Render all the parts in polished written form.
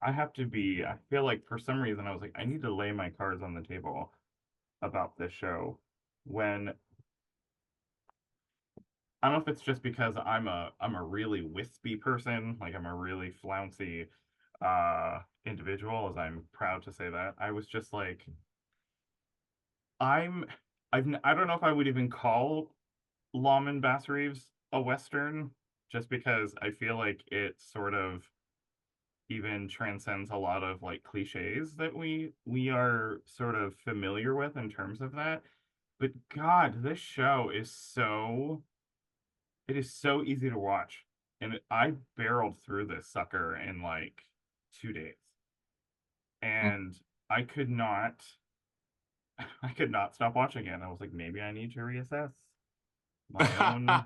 I have to be, I feel like for some reason I was like, I need to lay my cards on the table about this show when I don't know if it's just because I'm a really wispy person, like I'm a really flouncy individual, as I'm proud to say that. I was just like, I'm I don't know if I would even call Lawmen Bass Reeves a Western, just because I feel like it sort of even transcends a lot of like cliches that we are sort of familiar with in terms of that. But God, this show is it is so easy to watch. And I barreled through this sucker in like 2 days. And I could not I could not stop watching it. And I was like, maybe I need to reassess my own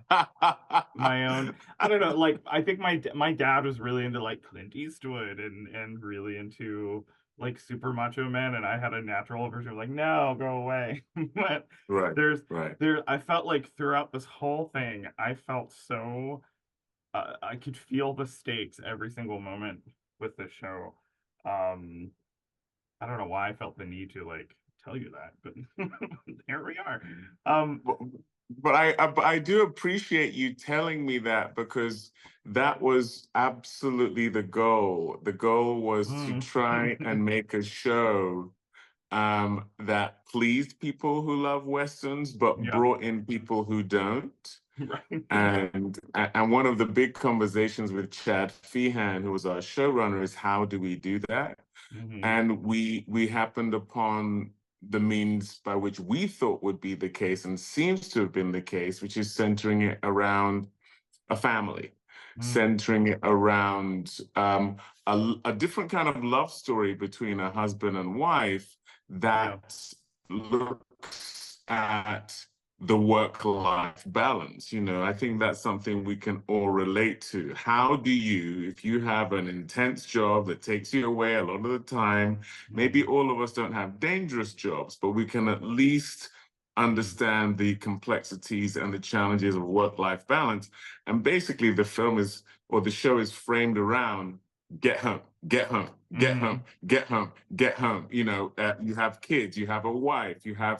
my own I don't know, like I think my dad was really into like Clint Eastwood and really into like super macho men, and I had a natural version of like, no, go away. But Right, there's right. there I felt like throughout this whole thing I felt so I could feel the stakes every single moment with this show. um I don't know why I felt the need to like tell you that, but here we are. um But, but I do appreciate you telling me that because that was absolutely the goal. The goal was to mm. try and make a show that pleased people who love Westerns, but Yeah. brought in people who don't. Right. And one of the big conversations with Chad Feehan, who was our showrunner, is how do we do that? Hmm. And we happened upon the means by which we thought would be the case and seems to have been the case, which is centering it around a family, Mm. centering it around a different kind of love story between a husband and wife Yeah. that looks at the work-life balance. You know, I think that's something we can all relate to. How do you, if you have an intense job that takes you away a lot of the time, maybe Hmm. all of us don't have dangerous jobs, but we can at least Mm. understand the complexities and the challenges of work-life balance. And basically the film is, or the show is framed around get home, get home, get home, Hmm. get home, get home. You know, you have kids, you have a wife, you have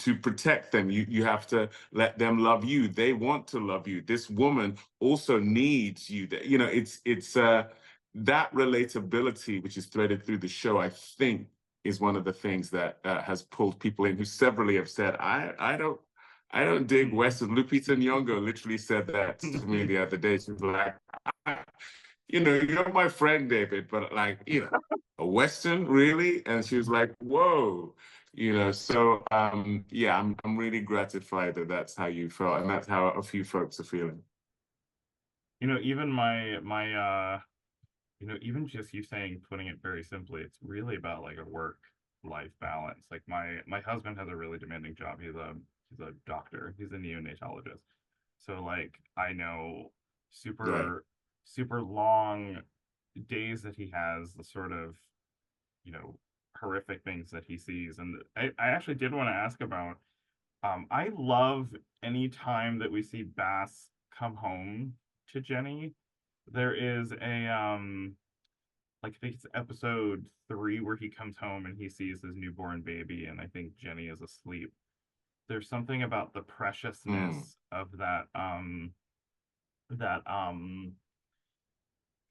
to protect them. You have to let them love you. They want to love you. This woman also needs you. You know, it's that relatability which is threaded through the show, I think, is one of the things that has pulled people in who severally have said, I don't dig Hmm. Western. Lupita Nyong'o literally said that to me the other day. She was like, you know, you're my friend, David, but like, you know, a Western, really? And she was like, whoa, you know, so yeah, I'm really gratified that that's how you felt, and that's how a few folks are feeling. Even even just you saying, putting it very simply, it's really about like a work life balance. Like my husband has a really demanding job. He's a doctor. He's a neonatologist. So like I know Right. super super long days that he has, the sort of, you know, horrific things that he sees. And I actually did want to ask about, I love any time that we see Bass come home to Jenny. There is a like I think it's episode 3 where he comes home and he sees his newborn baby, and I think Jenny is asleep. There's something about the Mm. preciousness of that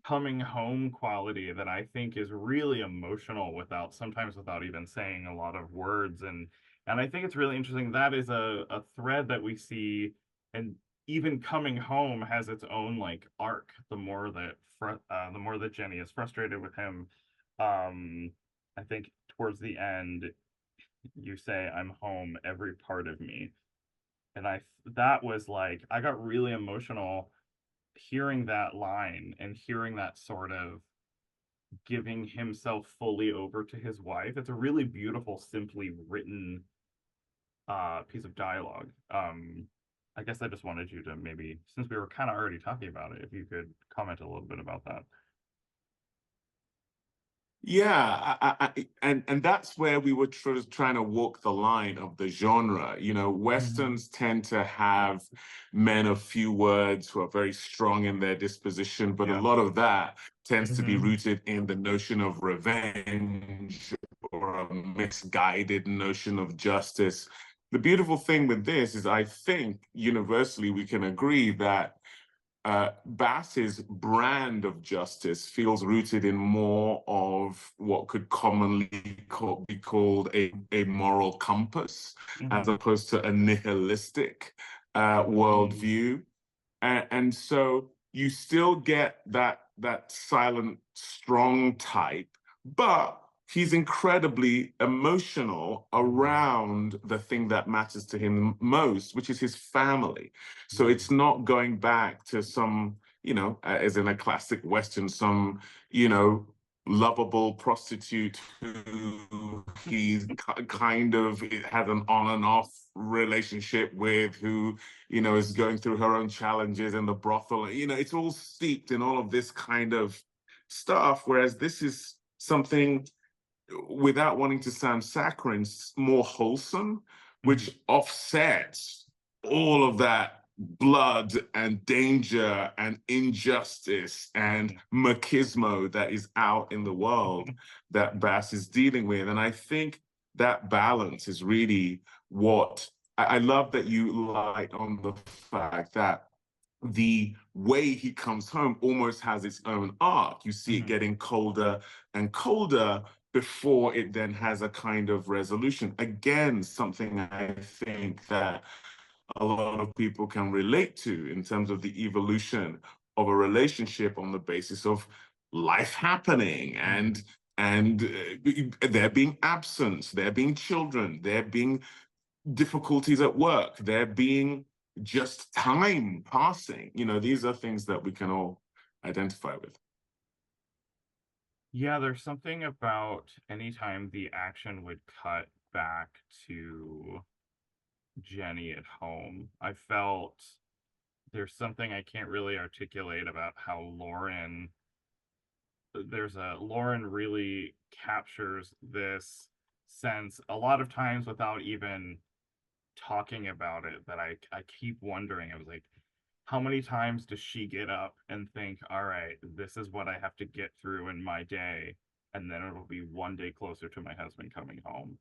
coming home quality that I think is really emotional, without sometimes without even saying a lot of words. And I think it's really interesting. That is a thread that we see, and even coming home has its own like arc. The more that Jenny is frustrated with him, I think towards the end you say, I'm home, every part of me. And that was like, I got really emotional hearing that line and hearing that sort of giving himself fully over to his wife. It's a really beautiful, simply written piece of dialogue. I guess I just wanted you to, maybe, since we were kind of already talking about it, if you could comment a little bit about that. Yeah, and that's where we were trying to walk the line of the genre. You know, Hmm. Westerns tend to have men of few words who are very strong in their disposition, but a Yeah. lot of that tends to be Hmm. rooted in the notion of revenge or a misguided notion of justice. The beautiful thing with this is I think universally we can agree that Bass's brand of justice feels rooted in more of what could commonly be called a moral compass, as Hmm. opposed to a nihilistic Mm. worldview. And so you still get that silent, strong type, but he's incredibly emotional Hmm. around the thing that matters to him most, which is his family. So Mm. it's not going back to some, as in a classic Western, some, you know, lovable prostitute who he's kind of had an on and off relationship with, who is going through her own challenges in the brothel. It's all steeped in all of this kind of stuff. Whereas this is something, without wanting to sound saccharine, more wholesome, Hmm. which offsets all of that blood and danger and injustice and machismo that is out in the world that Bass is dealing with. And I think that balance is really what I love, that you light on the fact that the way he comes home almost has its own arc. You see it Hmm. getting colder and colder before it then has a kind of resolution. Again, something I think that a lot of people can relate to in terms of the evolution of a relationship on the basis of life happening, Hmm. and there being absence, there being children, there being difficulties at work, there being just time passing. These are things that we can all identify with. Yeah, there's something about anytime the action would cut back to Jenny at home, I felt there's something I can't really articulate about how Lauren really captures this sense a lot of times without even talking about it, that I keep wondering. I was like, how many times does she get up and think, all right, this is what I have to get through in my day, and then it'll be one day closer to my husband coming home.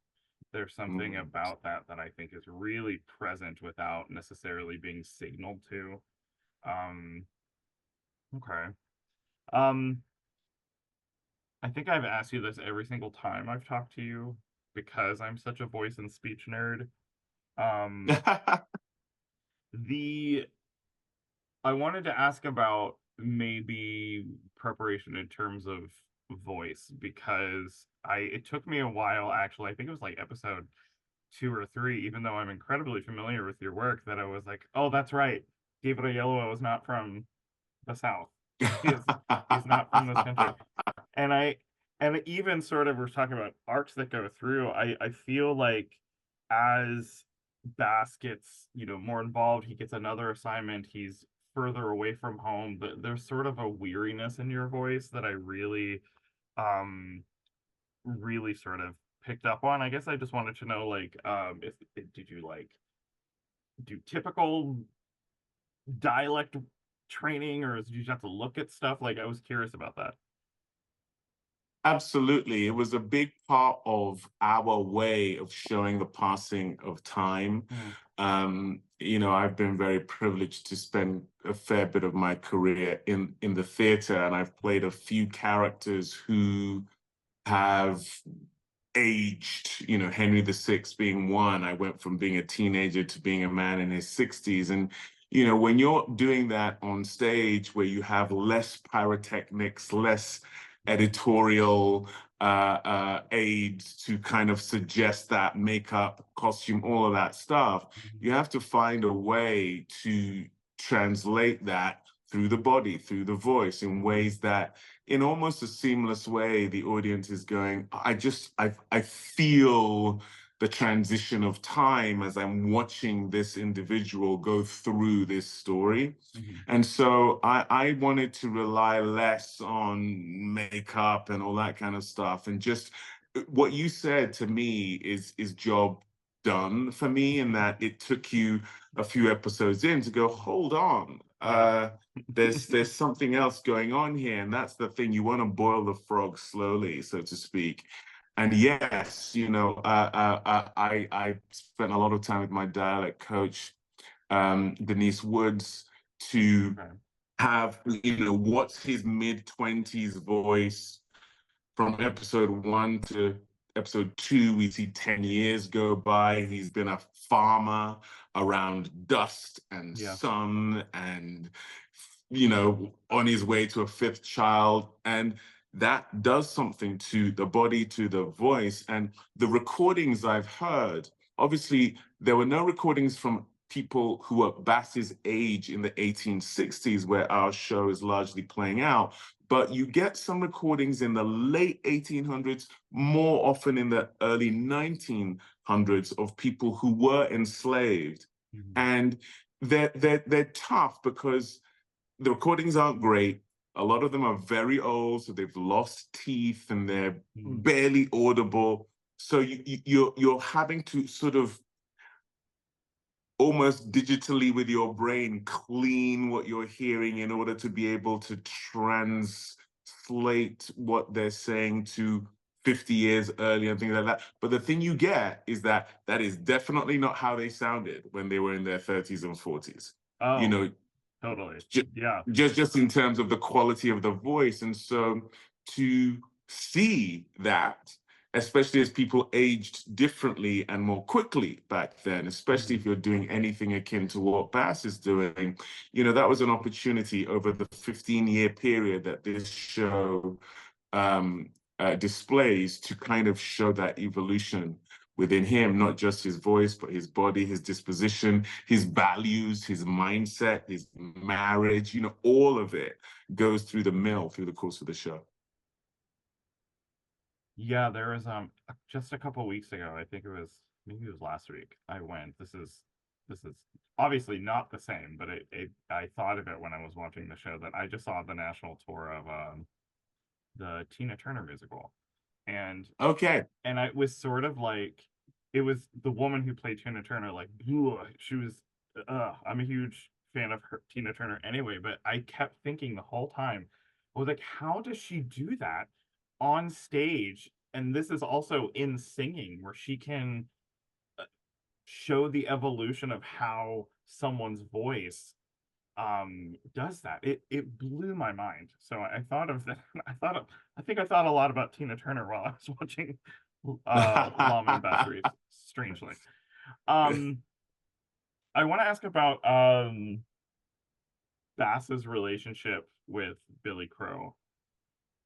There's something Mm. about that that I think is really present without necessarily being signaled to. Um, okay. Um, I think I've asked you this every single time I've talked to you because I'm such a voice and speech nerd. Um, the I wanted to ask about maybe preparation in terms of voice, because I it took me a while, actually. I think it was like episode 2 or 3, even though I'm incredibly familiar with your work, that I was like, oh, that's right. David Oyelowo is not from the South. He's not from this country. And even sort of, we're talking about arcs that go through. I feel like as Bass gets, more involved, he gets another assignment, he's further away from home, but there's sort of a weariness in your voice that I um really sort of picked up on. I guess I just wanted to know, like, if did you like do typical dialect training, or did you just have to look at stuff? Like, I was curious about that. Absolutely. It was a big part of our way of showing the passing of time. Mm. I've been very privileged to spend a fair bit of my career in the theater, and I've played a few characters who have aged. Henry VI being one. I went from being a teenager to being a man in his 60s. And, when you're doing that on stage where you have less pyrotechnics, less editorial aids to kind of suggest that makeup, costume, all of that stuff, Mhm. you have to find a way to translate that through the body, through the voice, in Mhm. ways that, in almost a seamless way, the audience is going, I feel the transition of time as I'm watching this individual go through this story. Mhm. And so I wanted to rely less on makeup and all that kind of stuff. And just what you said to me is job done for me, in that it took you a few episodes in to go, hold on. Yeah. There's something else going on here. And that's the thing. You want to boil the frog slowly, so to speak. And yes, I spent a lot of time with my dialect coach, Denise Woods, to Okay. have, what's his mid-20s voice from episode 1 to episode 2. We see 10 years go by. He's been a farmer around dust and Yeah. sun, and on his way to a fifth child. And that does something to the body, to the voice. And the recordings I've heard, obviously there were no recordings from people who were Bass's age in the 1860s, where our show is largely playing out. But you get some recordings in the late 1800s, more often in the early 1900s, of people who were enslaved. Mhm. And they're tough because the recordings aren't great. A lot of them are very old, so they've lost teeth and they're Mhm. barely audible. So you're having to sort of almost digitally with your brain clean what you're hearing in order to be able to translate what they're saying to 50 years earlier and things like that. But the thing you get is that that is definitely not how they sounded when they were in their 30s and 40s. You Oh, know, totally. ju- Yeah. just in terms of the quality of the voice. And so to see that, especially as people aged differently and more quickly back then, especially if Mhm. you're doing anything akin to what Bass is doing, that was an opportunity over the 15-year period that this show um, displays, to kind of show that evolution within him, not just his voice, but his body, his disposition, his values, his mindset, his marriage, all of it goes through the mill through the course of the show. Yeah, there was just a couple weeks ago, I think it was, maybe it was last week, I went. This is obviously not the same, but I thought of it when I was watching the show, that I just saw the national tour of the Tina Turner musical. And Okay. I was sort of like, it was the woman who played Tina Turner, like, ugh, she was, I'm a huge fan of her, Tina Turner anyway, but I kept thinking the whole time, I was like, how does she do that on stage? And this is also in singing, where she can show the evolution of how someone's voice does that. It blew my mind. So I thought of that. I thought a lot about Tina Turner while I was watching Lawmen and Bass Reeves, strangely. um I want to ask about Bass's relationship with Billy Crow.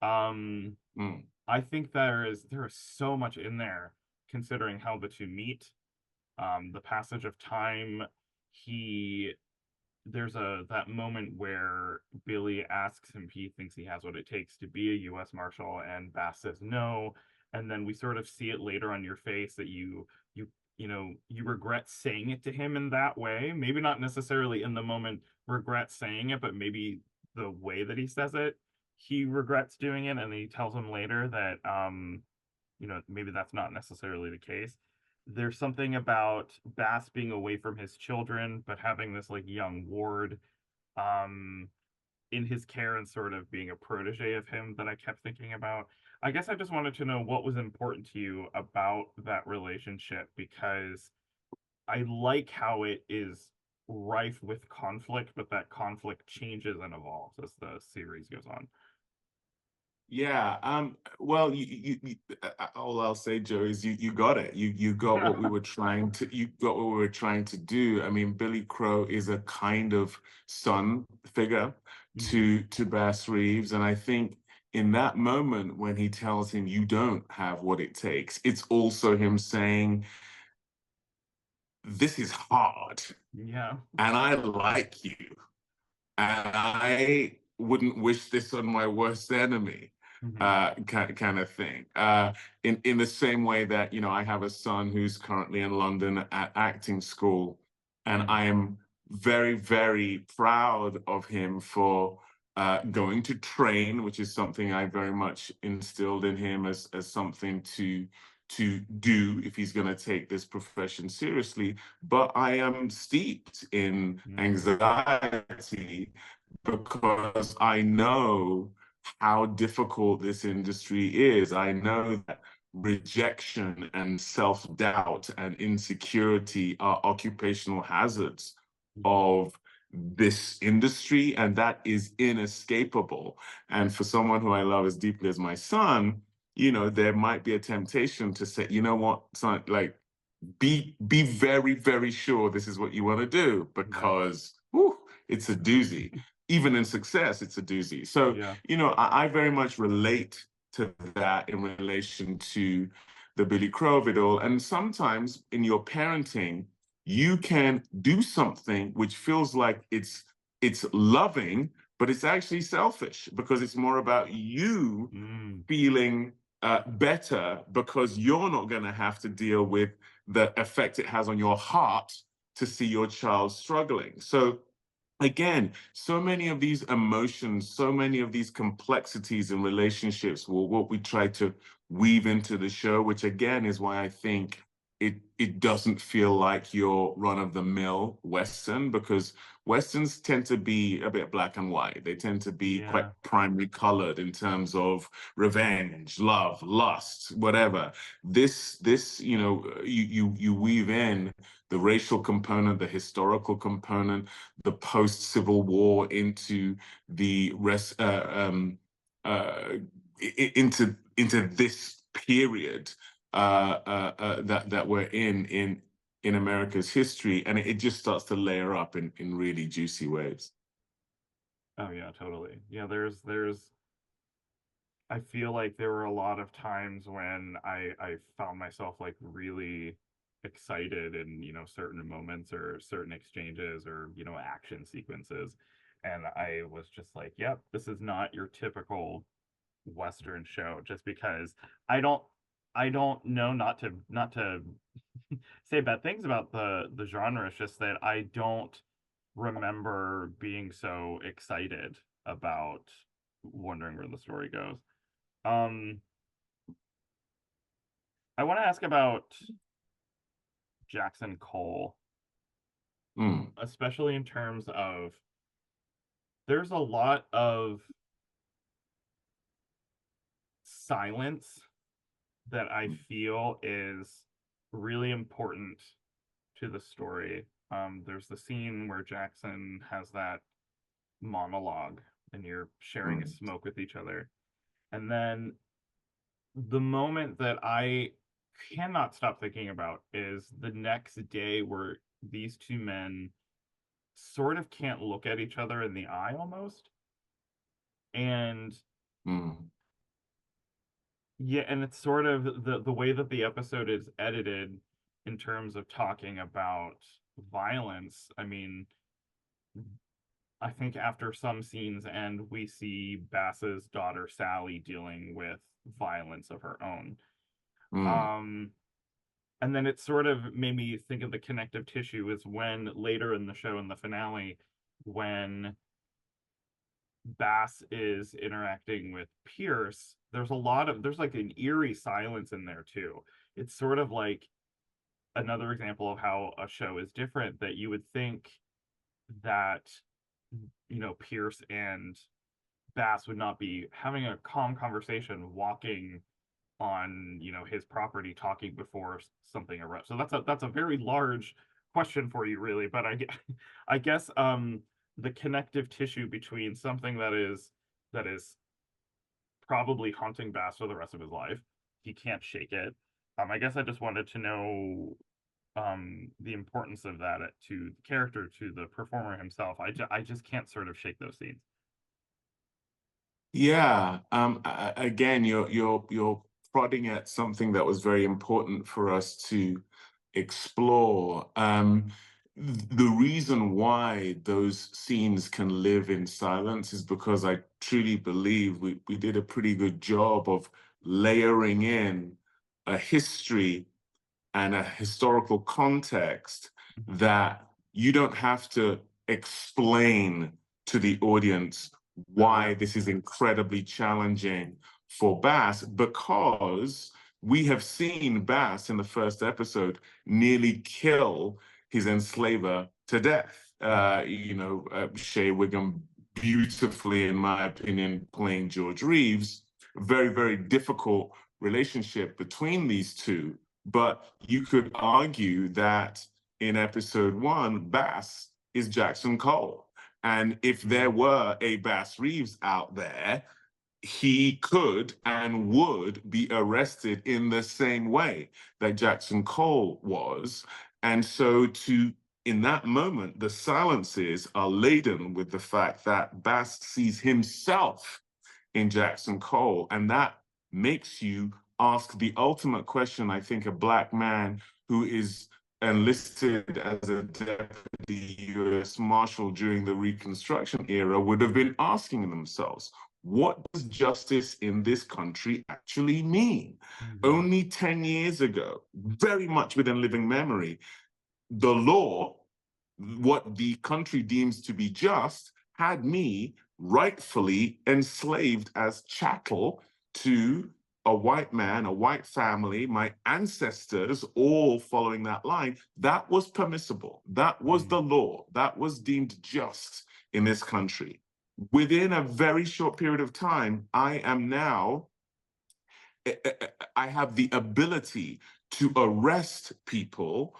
um Mm. I think there is so much in there, considering how the two meet, the passage of time. He There's a that moment where Billy asks him if he thinks he has what it takes to be a U.S. Marshal, and Bass says no. And then we sort of see it later on your face that you regret saying it to him in that way. Maybe not necessarily in the moment regret saying it, but maybe the way that he says it, he regrets doing it, and he tells him later that maybe that's not necessarily the case. There's something about Bass being away from his children, but having this like young ward um in his care, and sort of being a protege of him, that I kept thinking about. I guess I just wanted to know what was important to you about that relationship, because I like how it is rife with conflict, but that conflict changes and evolves as the series goes on. Yeah. Well, all I'll say, Joe, is you got it. You got what we were trying to. You got what we were trying to do. I mean, Billy Crow is a kind of son figure Mhm. to Bass Reeves, and I think in that moment when he tells him you don't have what it takes, it's also him saying, "This is hard, Yeah. and I like you, and I wouldn't wish this on my worst enemy." Hmm. kind of thing. In the same way that, you know, I have a son who's currently in London at acting school, and Mm, I am very, very proud of him for going to train, which is something I very much instilled in him as something to do if he's going to take this profession seriously. But I am steeped in mm, anxiety because I know how difficult this industry is. I know that rejection and self-doubt and insecurity are occupational hazards mhm. of this industry, and that is inescapable. And for someone who I love as deeply as my son, you know, there might be a temptation to say, you know what, son, like, be very, very sure this is what you want to do, Yeah, because whew, it's a doozy. Even in success, it's a doozy. So, yeah, you know, I very much relate to that in relation to the Billy Crow of it all. And sometimes in your parenting, you can do something which feels like it's loving, but it's actually selfish because it's more about you mm, feeling better because you're not going to have to deal with the effect it has on your heart to see your child struggling. So again, so many of these emotions, so many of these complexities in relationships were what we try to weave into the show, which again is why I think it doesn't feel like your run-of-the-mill Western, because Westerns tend to be a bit black and white. They tend to be quite yeah, primary colored in terms of revenge, love, lust, whatever. This, you know, you weave in the racial component, the historical component, the post-Civil War into the rest, into this period that we're in America's history, and it just starts to layer up in really juicy ways. oh yeah, totally. Yeah, there's I feel like there were a lot of times when I found myself like really excited in, you know, certain moments or certain exchanges or, you know, action sequences. And I was just like, yep, this is not your typical Western show, just because I don't I don't know, not to say bad things about the genre. It's just that I don't remember being so excited about wondering where the story goes. Um, I want to ask about Jackson Cole, Mm, especially in terms of there's a lot of silence that I feel is really important to the story. There's the scene where Jackson has that monologue and you're sharing a mm, smoke with each other. And then the moment that I cannot stop thinking about is the next day where these two men sort of can't look at each other in the eye almost. And mm, yeah, and it's sort of the way that the episode is edited in terms of talking about violence. I mean, I think after some scenes end, we see Bass's daughter Sally dealing with violence of her own. mm, Um, and then it sort of made me think of the connective tissue is when later in the show in the finale, when Bass is interacting with Pierce, there's like an eerie silence in there too. It's sort of like another example of how a show is different, that you would think that, you know, Pierce and Bass would not be having a calm conversation walking on, you know, his property talking before something erupts. So that's a very large question for you really, but I guess the connective tissue between something that is probably haunting Bass for the rest of his life. He can't shake it. I guess I just wanted to know the importance of that to the character, to the performer himself. I just can't sort of shake those scenes. yeah. Again, you're prodding at something that was very important for us to explore. the reason why those scenes can live in silence is because I truly believe we did a pretty good job of layering in a history and a historical context Mhm. that you don't have to explain to the audience Oh yeah. why this is incredibly challenging for Bass, because we have seen Bass in the first episode nearly kill his enslaver to death. Mhm. Shea Wiggum beautifully, in my opinion, playing George Reeves. Very, very difficult relationship between these two. But you could argue that in episode one, Bass is Jackson Cole. And if there Mhm. were a Bass Reeves out there, he could and would be arrested in the same way that Jackson Cole was. And so in that moment, the silences are laden with the fact that Bass sees himself in Jackson Cole. And that makes you ask the ultimate question, I think, a Black man who is enlisted as a deputy US Marshal during the Reconstruction era would have been asking themselves, what does justice in this country actually mean? Mhm. Only 10 years ago, very much within living memory, the law, what the country deems to be just, had me rightfully enslaved as chattel to a white man, a white family, my ancestors all following that line. That was permissible. That was Mhm. the law. That was deemed just in this country. Within a very short period of time, I am now I have the ability to arrest people,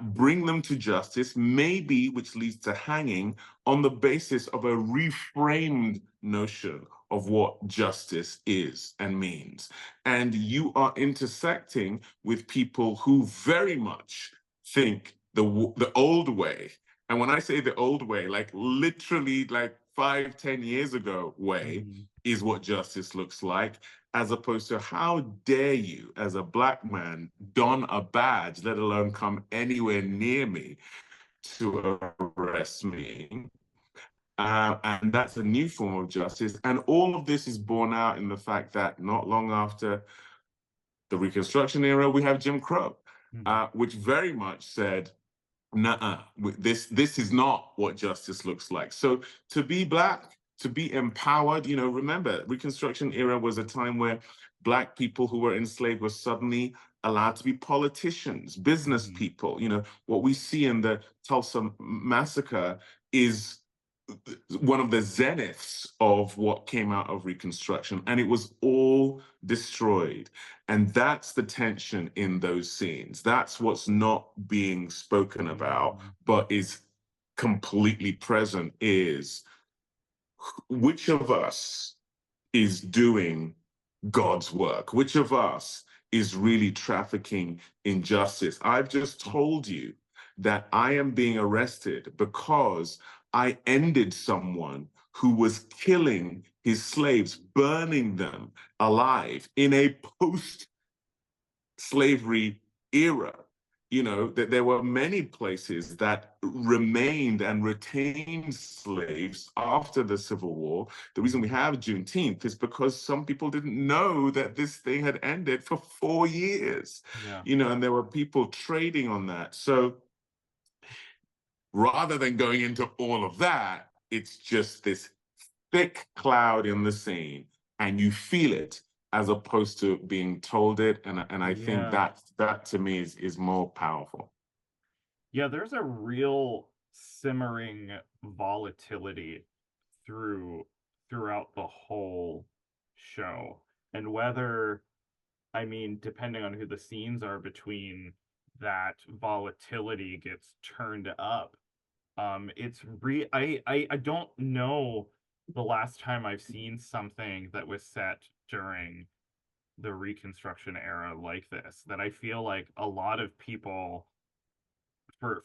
bring them to justice, maybe which leads to hanging on the basis of a reframed notion of what justice is and means. And you are intersecting with people who very much think the old way. And when I say the old way, like literally like 5, 10 years ago way Mhm. is what justice looks like, as opposed to how dare you, as a Black man, don a badge, let alone come anywhere near me to arrest me. And that's a new form of justice. And all of this is borne out in the fact that not long after the Reconstruction era, we have Jim Crow, Mhm. which very much said, nuh-uh, this is not what justice looks like. So to be Black, to be empowered, remember, Reconstruction era was a time where Black people who were enslaved were suddenly allowed to be politicians, business Mhm. people. What we see in the Tulsa massacre is one of the zeniths of what came out of Reconstruction, and it was all destroyed. And that's the tension in those scenes. That's what's not being spoken about, Mhm. but is completely present, is which of us is doing God's work? Which of us is really trafficking in justice? I've just told you that I am being arrested because I ended someone who was killing his slaves, burning them alive in a post slavery era. That there were many places that remained and retained slaves after the Civil War. The reason we Mhm. have Juneteenth is because some people didn't know that this thing had ended for 4 years, Yeah. and there were people trading on that. So rather than going into all of that, it's just this thick cloud in the scene, and you feel it as opposed to being told it. And I think Yeah. that to me is more powerful. Yeah, there's a real simmering volatility through throughout the whole show. And whether, I mean, depending on who the scenes are between, that volatility gets turned up. It's I don't know the last time I've seen something that was set during the Reconstruction era like this, that I feel like a lot of people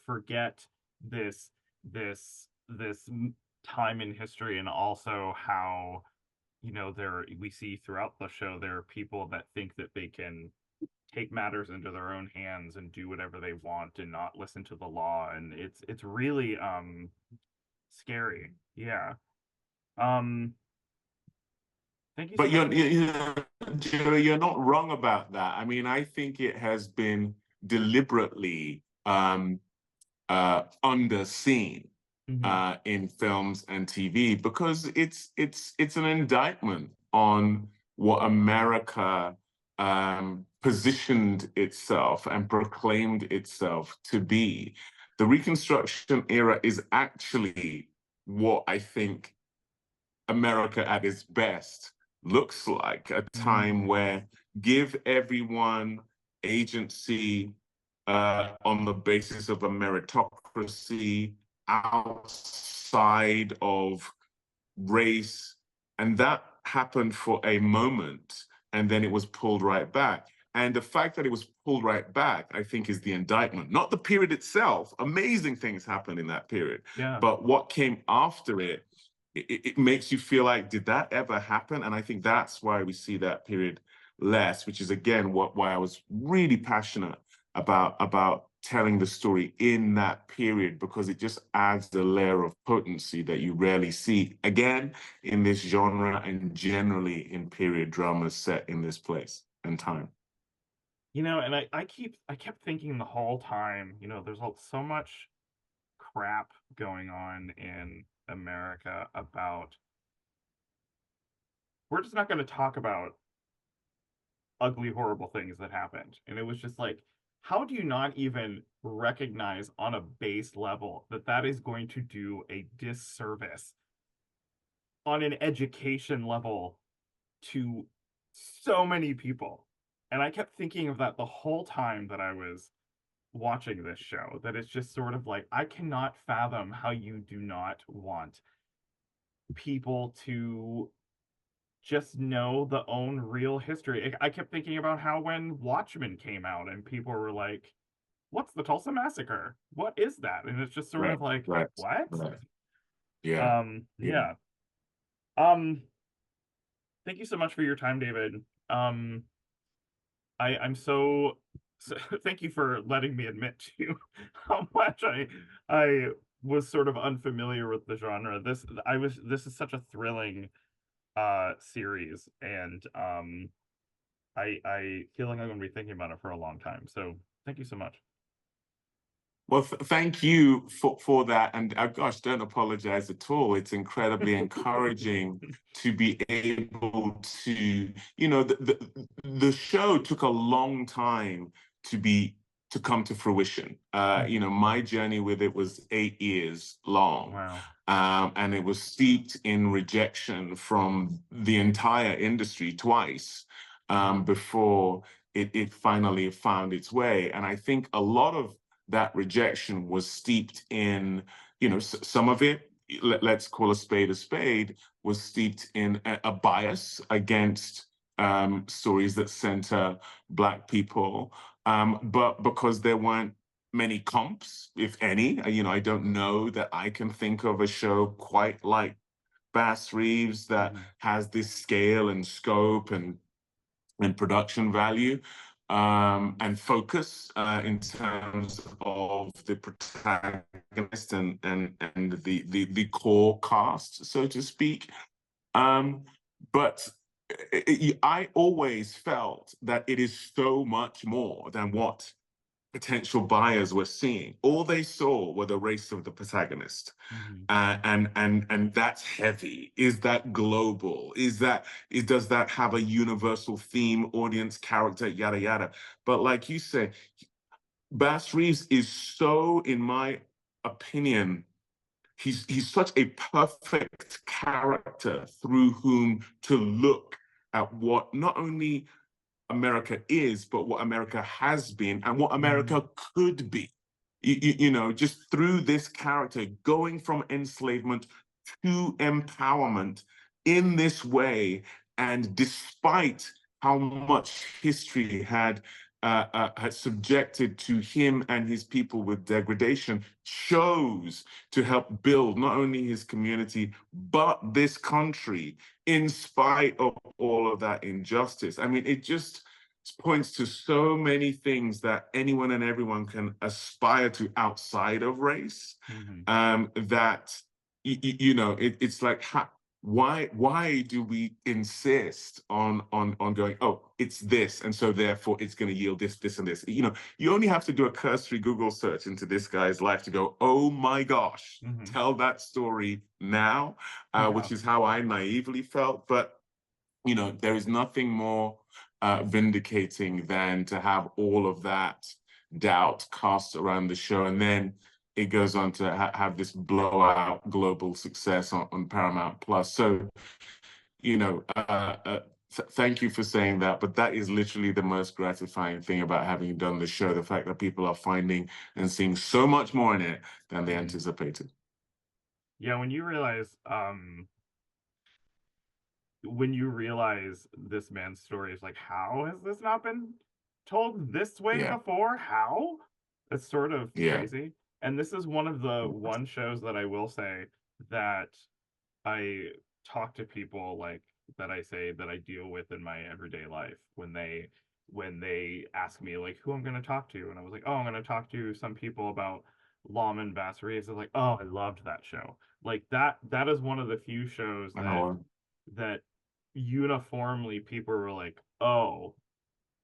forget this this time in history, and also how, there we see throughout the show there are people that think that they can take matters into their own hands and do whatever they want and not listen to the law. And it's really scary. Yeah. Um, thank you so But much. Joey, you're not wrong about that. I mean, I think it has been deliberately underseen Hmm. in films and TV because it's an indictment on what America positioned itself and proclaimed itself to be. The Reconstruction era is actually what I think America at its best looks like, a time Mm. where give everyone agency on the basis of a meritocracy outside of race. And that happened for a moment, and then it was pulled right back. And the fact that it was pulled right back, I think, is the indictment, not the period itself. Amazing things happened in that period. Yeah. But what came after it makes you feel like, did that ever happen? And I think that's why we see that period less, which is again why I was really passionate about telling the story in that period, because it just adds the layer of potency that you rarely see again in this genre and generally in period dramas set in this place and time. And I kept thinking the whole time, there's so much crap going on in America about we're just not going to talk about ugly, horrible things that happened. And it was just like, how do you not even recognize on a base level that that is going to do a disservice on an education level to so many people? And I kept thinking of that the whole time that I was watching this show, that it's just sort of like, I cannot fathom how you do not want people to just know the own real history. I kept thinking about how when Watchmen came out and people were like, "What's the Tulsa Massacre? What is that?" And it's just sort Right, of like, right, "What?" right. Yeah, yeah. Yeah. Um, thank you so much for your time, David. Um, I'm so thank you for letting me admit to how much I was sort of unfamiliar with the genre. This is such a thrilling series, and I feel like I'm going to be thinking about it for a long time. So thank you so much. Well, thank you for that. And gosh, don't apologize at all. It's incredibly encouraging to be able to, the show took a long time to be to come to fruition. Mhm. My journey with it was 8 years long. Wow. And it was steeped in rejection from the entire industry twice before it finally found its way. And I think a lot of that rejection was steeped in, some of it, let's call a spade, was steeped in a bias against stories that center Black people. But because there weren't many comps, if any, I don't know that I can think of a show quite like Bass Reeves that Mhm. has this scale and scope and production value and focus in terms of the protagonist and the core cast, so to speak. But I always felt that it is so much more than what potential buyers were seeing. All they saw were the race of the protagonist. Mhm. And that's heavy. Is that global? Does that have a universal theme, audience, character, yada yada? But like you said, Bass Reeves is so, in my opinion, he's such a perfect character through whom to look at what not only America is, but what America has been and what Mhm. America could be. Just through this character going from enslavement to empowerment in this way. And despite how much history had subjected to him and his people with degradation, chose to help build not only his community, but this country in spite of all of that injustice. I mean, it just points to so many things that anyone and everyone can aspire to outside of race. Hmm. That it's like, why do we insist on going, oh, it's this, and so therefore it's going to yield this, this, and this? You only have to do a cursory Google search into this guy's life to go, oh my gosh, Hmm. tell that story now, Yeah. which is how I naively felt. But there is nothing more vindicating than to have all of that doubt cast around the show, and then it goes on to have this blowout global success on Paramount Plus. So, thank you for saying that, but that is literally the most gratifying thing about having done the show, the fact that people are finding and seeing so much more in it than they Hmm. anticipated. Yeah, when you realize this man's story is like, how has this not been told this way Yeah, before? How? It's sort of yeah. crazy. And this is one of the one shows that I will say that I talk to people like that I say that I deal with in my everyday life when they ask me like who I'm going to talk to, and I was like, oh, I'm going to talk to some people about Lawmen, Bass Reeves. They're like, oh, I loved that show. Like that is one of the few shows I that know. that uniformly people were like, oh,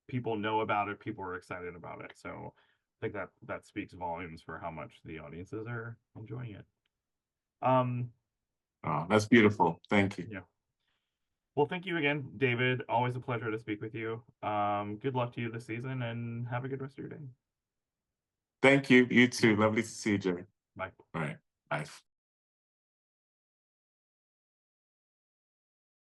people know about it, people are excited about it. So I think that speaks volumes for how much the audiences are enjoying it. Um, Oh, that's beautiful. Thank you. yeah. Well, thank you again, David. Always a pleasure to speak with you. Good luck to you this season and have a good rest of your day. Thank you. You Yeah. too. Lovely to see you, Jerry. Bye. All right. Bye.